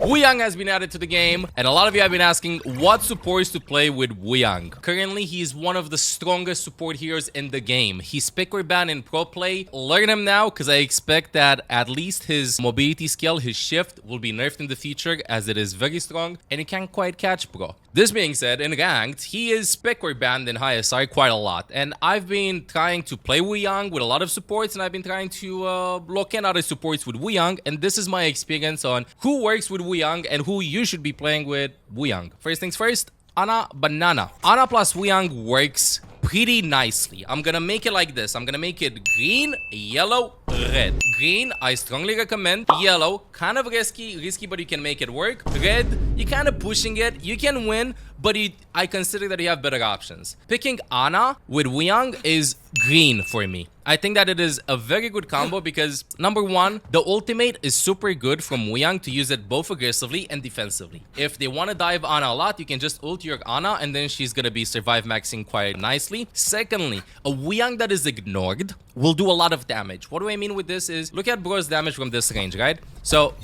WUYANG has been added to the game, and a lot of you have been asking what supports to play with WUYANG. Currently, he is one of the strongest support heroes in the game. He's pick or ban in pro play. Learn him now, because I expect that at least his mobility skill, his shift, will be nerfed in the future, as it is very strong, and he can't quite catch pro. This being said, in ranked, he is pick or banned in high SR quite a lot, and I've been trying to play WUYANG with a lot of supports, and I've been trying to look in other supports with WUYANG, and this is my experience on who works with WUYANG and who you should be playing with WUYANG. First things first, Ana Banana. Ana plus WUYANG works pretty nicely. I'm gonna make it like this. I'm gonna make it green, yellow, red. Green, I strongly recommend. Yellow, kind of risky, but you can make it work. Red, you're kind of pushing it. You can win, but I consider that you have better options. Picking Ana with WUYANG is green for me. I think that it is a very good combo because, number one, the ultimate is super good from WUYANG to use it both aggressively and defensively. If they want to dive Ana a lot, you can just ult your Ana and then she's going to be survive maxing quite nicely. Secondly, a WUYANG that is ignored will do a lot of damage. What do I mean with this is, look at Bro's damage from this range, right? So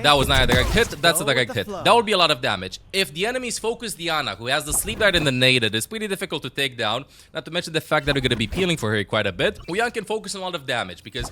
that was not a direct hit, that's a direct hit. That would be a lot of damage. If the enemies focus the Ana, who has the sleep dart and the nade, it is pretty difficult to take down. Not to mention the fact that we're going to be peeling for her quite a bit. WUYANG can focus on a lot of damage because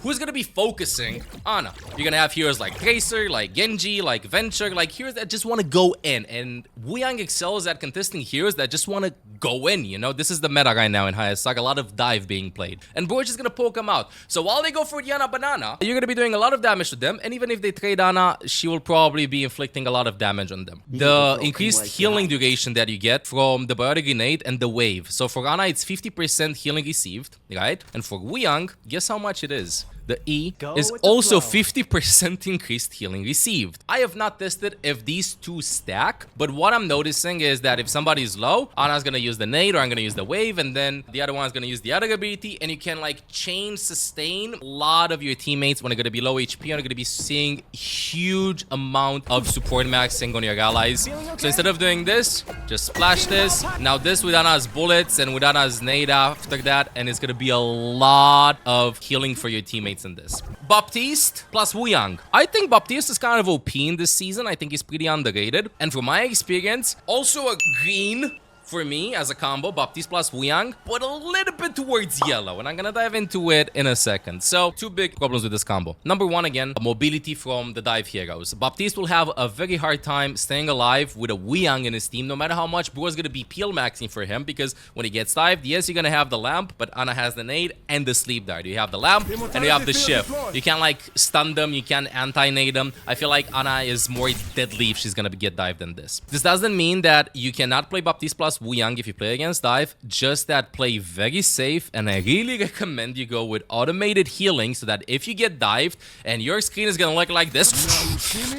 who's going to be focusing Ana? You're going to have heroes like Tracer, like Genji, like Venture, like heroes that just want to go in. And WUYANG excels at contesting heroes that just want to go in, you know? This is the meta right now in high SR, a lot of dive being played. And Bro is just going to poke them out. So while they go for the Ana Banana, you're going to be doing a lot of damage to them. And even if they trade Ana, she will probably be inflicting a lot of damage on them. The increased healing duration that you get from the biotic grenade and the wave. So for Ana, it's 50% healing received, right? And for WUYANG, guess how much it is? The E is also 50% increased healing received. I have not tested if these two stack, but what I'm noticing is that if somebody is low, Ana's gonna use the nade or I'm gonna use the wave, and then the other one's gonna use the other ability, and you can like chain sustain a lot of your teammates when they're gonna be low HP and you're gonna be seeing huge amount of support maxing on your allies. So instead of doing this, just splash this. Now this with Ana's bullets and with Ana's nade after that, and it's gonna be a lot of healing for your teammates in this. Baptiste plus WUYANG. I think Baptiste is kind of OP in this season. I think he's pretty underrated. And from my experience, also a green for me as a combo, Baptiste plus WUYANG, but a little bit towards yellow, and I'm gonna dive into it in a second. So, two big problems with this combo. Number one, again, mobility from the dive heroes. Baptiste will have a very hard time staying alive with a WUYANG in his team, no matter how much Bro is gonna be peel maxing for him, because when he gets dived, yes, you're gonna have the lamp, but Ana has the nade and the sleep dart. You have the lamp and you have the shift. You can't like stun them, you can't anti-nade them. I feel like Ana is more deadly if she's gonna get dived than this. This doesn't mean that you cannot play Baptiste plus WUYANG if you play against dive, just that play very safe, and I really recommend you go with automated healing so that if you get dived and your screen is gonna look like this,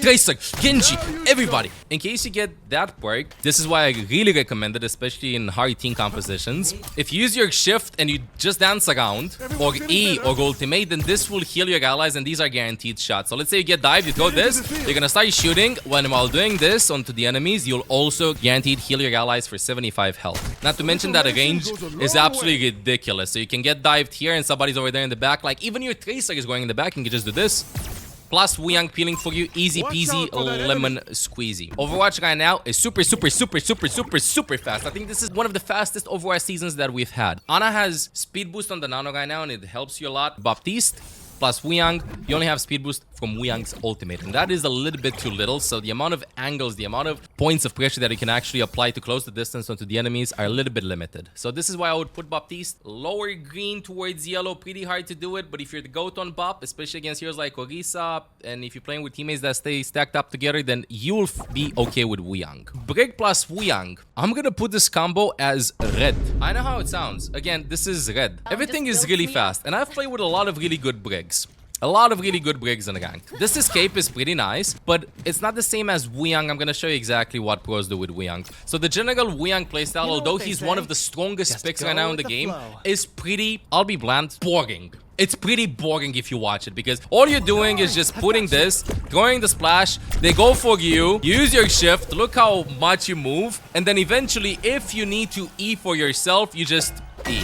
Tracer, Genji, everybody. In case you get that perk, this is why I really recommend it, especially in hard team compositions. If you use your shift and you just dance around, or E or ultimate, then this will heal your allies, and these are guaranteed shots. So let's say you get dived, you throw this, you're gonna start shooting. While doing this onto the enemies, you'll also guaranteed heal your allies for 75 health. Not to mention that the range is absolutely ridiculous. So you can get dived here and somebody's over there in the back. Like even your Tracer is going in the back and you can just do this. Plus WUYANG peeling for you. Easy peasy lemon squeezy. Overwatch right now is super fast. I think this is one of the fastest Overwatch seasons that we've had. Ana has speed boost on the nano right now and it helps you a lot. Baptiste plus WUYANG, you only have speed boost from WUYANG's ultimate, and that is a little bit too little. So the amount of angles, the amount of points of pressure that you can actually apply to close the distance onto the enemies are a little bit limited. So this is why I would put Baptiste lower green towards yellow. Pretty hard to do it, but if you're the GOAT on Bap, especially against heroes like Orisa, and if you're playing with teammates that stay stacked up together, then you'll be okay with WUYANG. Brig plus WUYANG. I'm gonna put this combo as red. I know how it sounds. Again, this is red. Everything is really fast, and I've played with a lot of really good Brigs. A lot of really good Brigs in the gang. This escape is pretty nice, but it's not the same as WUYANG. I'm gonna show you exactly what pros do with WUYANG. So the general WUYANG playstyle, although he's one of the strongest picks right now in the game, is pretty, I'll be blunt, boring. It's pretty boring if you watch it, because all you're doing is just putting this, throwing the splash, they go for you, use your shift, look how much you move, and then eventually if you need to E for yourself, you just E.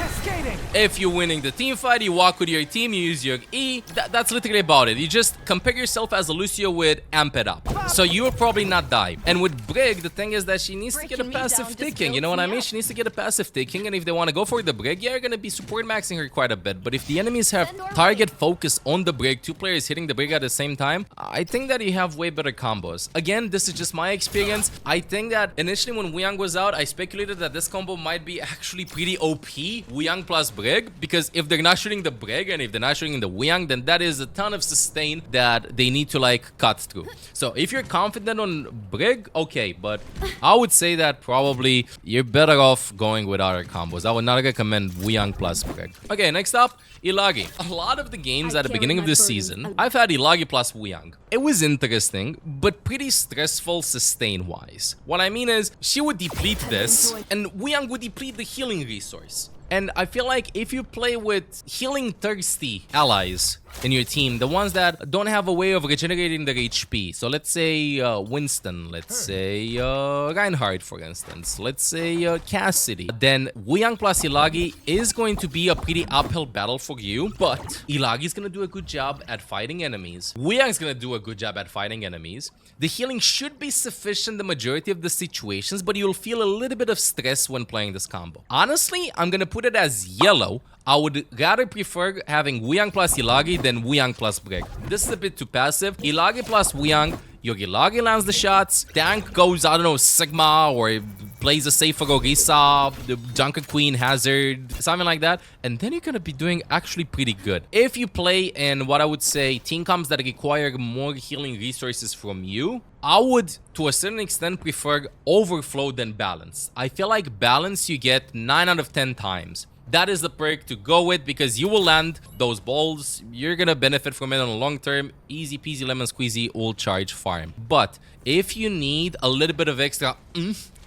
If you're winning the team fight, you walk with your team, you use your E. That's literally about it. You just compare yourself as a Lucio with amp it up. So you will probably not die. And with Brig, the thing is that she needs to get a passive ticking. You know what I mean? She needs to get a passive ticking. And if they want to go for the Brig, yeah, you're going to be support maxing her quite a bit. But if the enemies have target focus on the Brig, 2 players hitting the Brig at the same time, I think that you have way better combos. Again, this is just my experience. I think that initially when WUYANG was out, I speculated that this combo might be actually pretty OP, WUYANG plus Brig, because if they're not shooting the Brig and if they're not shooting the WUYANG, then that is a ton of sustain that they need to like cut through. So if you're confident on Brig, okay, but I would say that probably you're better off going with other combos. I would not recommend WUYANG plus Brig. Okay, next up, Illari. A lot of the games at the beginning of this season, I've had Illari plus WUYANG. It was interesting, but pretty stressful sustain-wise. What I mean is, she would deplete this, and WUYANG would deplete the healing resource. And I feel like if you play with healing thirsty allies in your team, the ones that don't have a way of regenerating their HP. So let's say Winston, let's say Reinhardt, for instance, let's say Cassidy. Then WUYANG plus Illari is going to be a pretty uphill battle for you, but Illari is going to do a good job at fighting enemies. WUYANG is going to do a good job at fighting enemies. The healing should be sufficient the majority of the situations, but you'll feel a little bit of stress when playing this combo. Honestly, I'm going to put it as yellow. I would rather prefer having WUYANG plus Illari than WUYANG plus Brig. This is a bit too passive. Illari plus WUYANG, your Illari lands the shots, tank goes, I don't know, Sigma, or plays a safer Orisa, the Junker Queen Hazard, something like that, and then you're gonna be doing actually pretty good. If you play in what I would say team comps that require more healing resources from you, I would, to a certain extent, prefer Overflow than Balance. I feel like Balance you get 9 out of 10 times. That is the perk to go with because you will land those balls. You're gonna benefit from it on the long term. Easy peasy lemon squeezy ult charge farm. But if you need a little bit of extra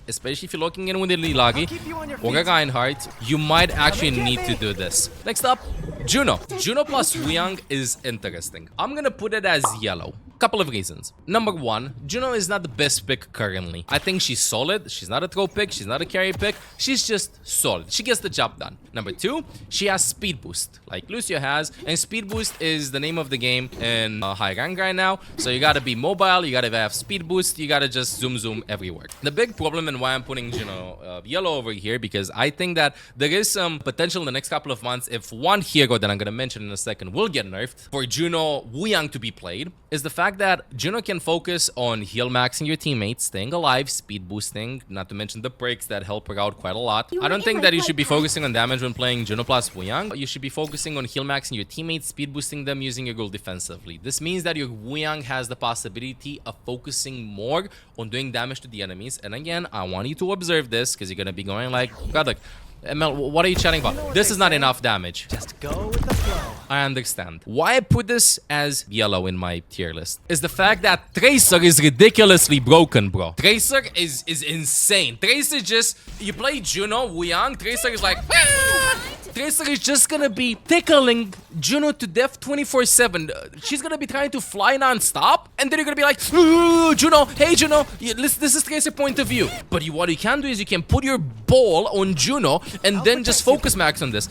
especially if you're looking in with the Illari or a Reinhardt, you might actually need to do this. Next up, Juno. Juno plus WUYANG is interesting. I'm gonna put it as yellow. Couple of reasons. Number one, Juno is not the best pick currently. I think she's solid. She's not a throw pick. She's not a carry pick. She's just solid. She gets the job done. Number two, she has speed boost like Lucio has, and speed boost is the name of the game in high rank right now. So you gotta be mobile, you gotta have speed boost, you gotta just zoom everywhere. The big problem and why I'm putting Juno yellow over here, because I think that there is some potential in the next couple of months if one hero that I'm gonna mention in a second will get nerfed for Juno WUYANG to be played, is the fact that Juno can focus on heal maxing your teammates, staying alive, speed boosting, not to mention the breaks that help her out quite a lot. I don't think that you should be focusing on damage when playing Juno plus WUYANG. You should be focusing on heal maxing your teammates, speed boosting them, using your ult defensively. This means that your WUYANG has the possibility of focusing more on doing damage to the enemies. And again, I want you to observe this because you're gonna be going like, God, look, ML, what are you chatting about? This is not enough damage. Just go with the flow. I understand. Why I put this as yellow in my tier list is the fact that Tracer is ridiculously broken, bro. Tracer is insane. Tracer just, you play Juno, WUYANG, Tracer is like, ah! Tracer is just gonna be tickling Juno to death 24/7. She's gonna be trying to fly non-stop, and then you're gonna be like, ooh, Juno, hey Juno, this is Tracer point of view. But what you can do is you can put your ball on Juno and then just focus max on this.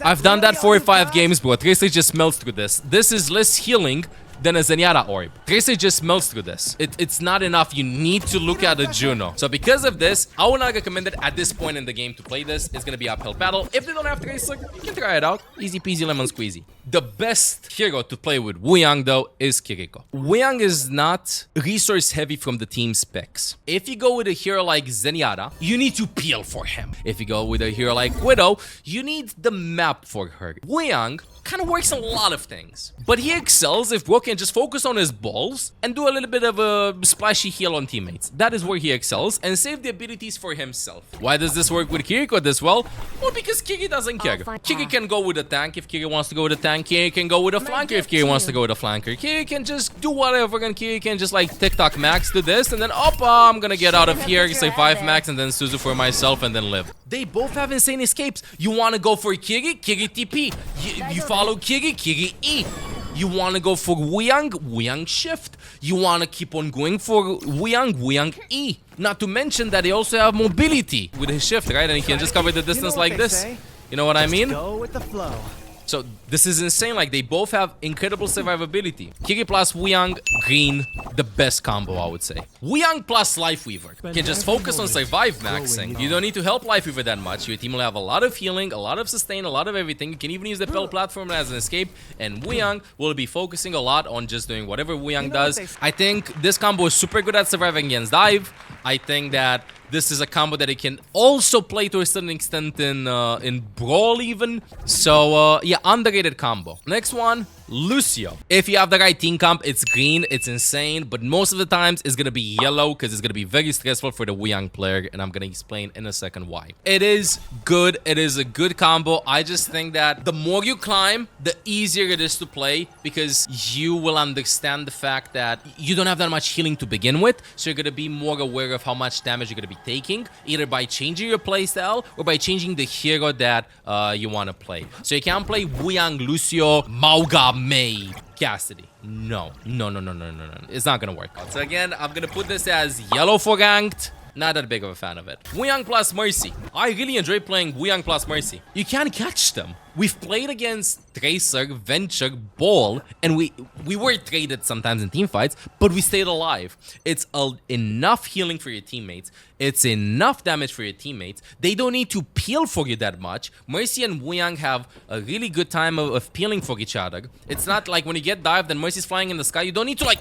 I've done that 4 or 5 games, bro. Tracer just melts through this. This is less healing than a Zenyatta orb. Tracer just melts through this. It's not enough. You need to look at a Juno. So because of this, I would not recommend it at this point in the game to play this. It's gonna be uphill battle. If they don't have Tracer, you can try it out. Easy peasy lemon squeezy. The best hero to play with WUYANG though is Kiriko. WUYANG is not resource heavy from the team specs. If you go with a hero like Zenyatta, you need to peel for him. If you go with a hero like Widow, you need the map for her. WUYANG kind of works on a lot of things, but he excels if Bro can just focus on his balls and do a little bit of a splashy heal on teammates. That is where he excels, and save the abilities for himself. Why does this work with Kiriko this well? Well, because Kiri doesn't care. Kiri can go with a tank if Kiri wants to go with a tank. Kiri can go with a flanker if Kiri wants to go with a flanker. Kiri can just do whatever, and Kiri can just like TikTok max to this, and then I'm gonna get out of here, say 5 max, and then Suzu for myself, and then live. They both have insane escapes. You want to go for Kiri? Kiri TP. You follow Kiri? Kiri E. You want to go for WUYANG? WUYANG shift. You want to keep on going for WUYANG? WUYANG E. Not to mention that they also have mobility with his shift, right? And he can just cover the distance like this. You know what I mean? Go with the flow. So this is insane. Like, they both have incredible survivability. Kiriko plus WUYANG, green, the best combo, I would say. WUYANG plus Lifeweaver can just focus on survive maxing. You don't need to help Lifeweaver that much. Your team will have a lot of healing, a lot of sustain, a lot of everything. You can even use the Pell platform as an escape. And WUYANG will be focusing a lot on just doing whatever WUYANG does. I think this combo is super good at surviving against dive. I think that this is a combo that it can also play to a certain extent in Brawl even. So, yeah, underrated combo. Next one, Lucio. If you have the right team comp, it's green, it's insane, but most of the times it's gonna be yellow because it's gonna be very stressful for the WUYANG player, and I'm gonna explain in a second why. It is good, it is a good combo. I just think that the more you climb, the easier it is to play because you will understand the fact that you don't have that much healing to begin with, so you're gonna be more aware of how much damage you're gonna be taking, either by changing your playstyle or by changing the hero that you want to play. So you can't play WUYANG, Lucio, Mauga, Mei, Cassidy. No. It's not gonna work out. So again, I'm gonna put this as yellow for ranked. Not that big of a fan of it. WUYANG plus Mercy. I really enjoy playing WUYANG plus Mercy. You can't catch them. We've played against Tracer, Venture, Ball, and we were traded sometimes in team fights, but we stayed alive. It's enough healing for your teammates. It's enough damage for your teammates. They don't need to peel for you that much. Mercy and WUYANG have a really good time of peeling for each other. It's not like when you get dived and Mercy's flying in the sky, you don't need to like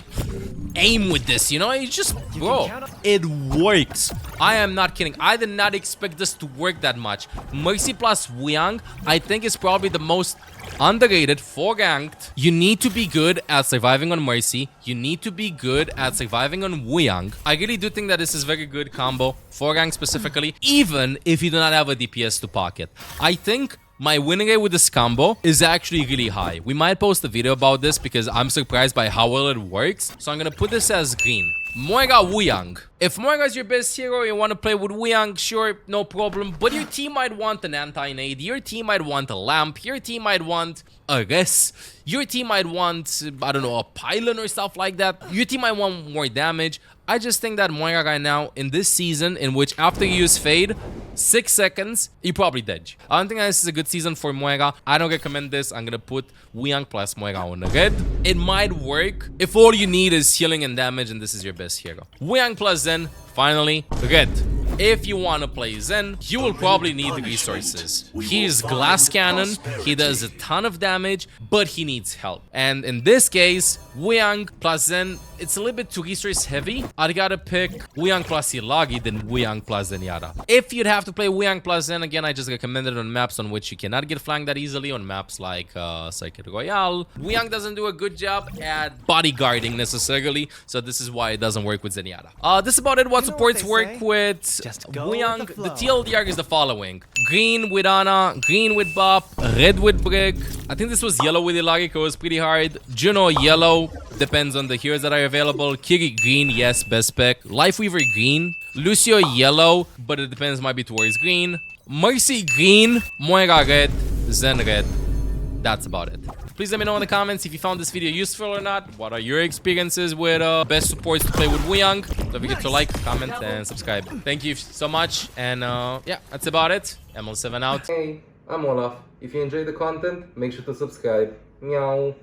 aim with this, you know? You just, bro, it works. I am not kidding. I did not expect this to work that much. Mercy plus WUYANG, I think is probably the most underrated for ranked. You need to be good at surviving on Mercy. You need to be good at surviving on WUYANG. I really do think that this is a very good combo for ranked specifically, even if you do not have a DPS to pocket. I think my win rate with this combo is actually really high. We might post a video about this because I'm surprised by how well it works. So I'm gonna put this as green. Moira, WUYANG. If Moira is your best hero, you want to play with WUYANG, sure, no problem. But your team might want an anti-nade. Your team might want a lamp. Your team might want a res. Your team might want, I don't know, a pylon or stuff like that. Your team might want more damage. I just think that Moira right now, in this season, in which after you use Fade, 6 seconds, you probably dead. I don't think this is a good season for Moira. I don't recommend this. I'm gonna put WUYANG plus Moira on red. It might work if all you need is healing and damage and this is your best hero. WUYANG plus Denn, finally, red. If you want to play Zen, you will probably need the resources. He is Glass Cannon, he does a ton of damage, but he needs help. And in this case, WUYANG plus Zen, it's a little bit too resource heavy. I'd gotta pick WUYANG plus Illari than WUYANG plus Zenyatta. If you'd have to play WUYANG plus Zen, again, I just recommend it on maps on which you cannot get flanked that easily, on maps like Circuit Royale. WUYANG doesn't do a good job at bodyguarding necessarily, so this is why it doesn't work with Zenyatta. This is about it. What supports work with WUYANG. The TLDR is the following: green with Ana, green with Bop, red with Brig. I think this was yellow with Illari, it was pretty hard. Juno yellow, depends on the heroes that are available. Kiri green, yes, best pick. Lifeweaver green. Lucio yellow, but it depends, might be towards green. Mercy green, Moira red, Zen red. That's about it. Please let me know in the comments if you found this video useful or not. What are your experiences with best supports to play with WUYANG? Don't forget to like, comment, and subscribe. Thank you so much, and yeah, that's about it. ML7 out. Hey, I'm Olaf. If you enjoyed the content, make sure to subscribe. Meow.